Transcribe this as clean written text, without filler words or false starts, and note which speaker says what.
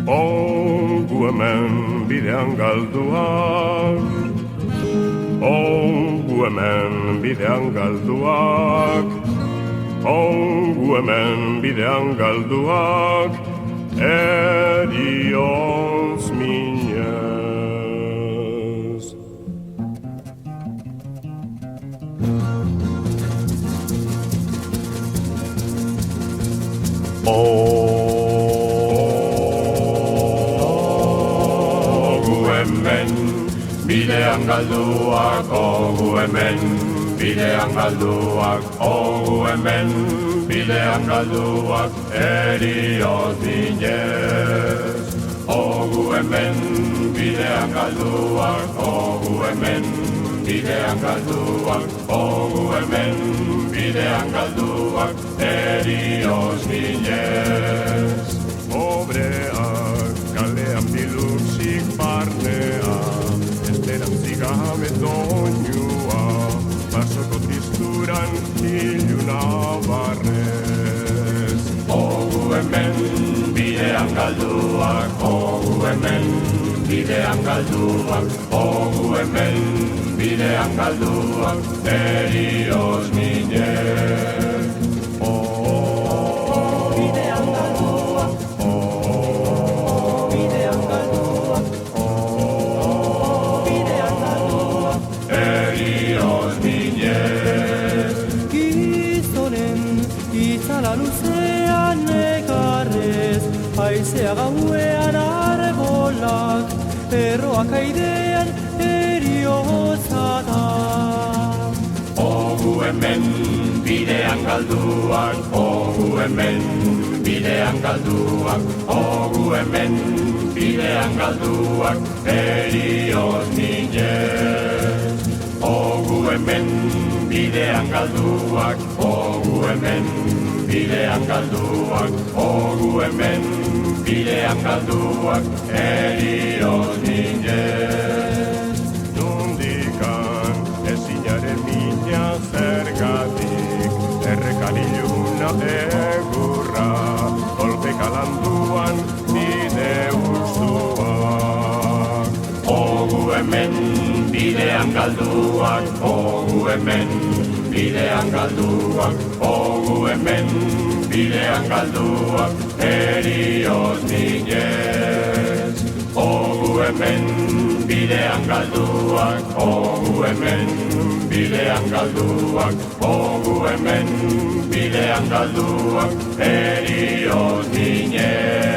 Speaker 1: Ongu hemen bidean galduak, ongu hemen bidean galduak, ongu hemen bidean galduak, erioz minez. Bidean galduak, ogu hemen, bidean galduak, ogu hemen, bidean galduak, erioz minez. Ogu hemen, bidean galduak, ogu hemen, bidean galduak, ogu hemen, bidean galduak, erioz minez. Obreak, kalean biluzik barnea, esperantzik gabe doinua, basoko tristuran iluna barrez. Ogu hemen, bidean galduak, ogu hemen, bidean galduak, ogu hemen, bidean galduak, erioz minez. Bidean galduak, bidean galduak, bidean galduak, erioz minez.
Speaker 2: Gizonen itzala luzean negarrez, haizea gauean arbolak, erroak aidean erioza da.
Speaker 1: Ogu hemen, bidean galduak, ogu hemen, bidean galduak, ogu hemen, bidean galduak, erioz minez. Ogu hemen, bidean galduak, ogu hemen, bidean galduak, ogu hemen, bidean galduak, erioz minez. Nondikan ezinaren mina zergatik, errekan iluna egurra, kolpeka landuan bide urzuak. Ogu hemen, bidean galduak, ogu hemen, bidean galduak, ogu hemen, bidean galduak, erioz minez. Ogu hemen, bidean galduak, ogu hemen, bidean galduak, ogu hemen, bidean galduak, erioz minez.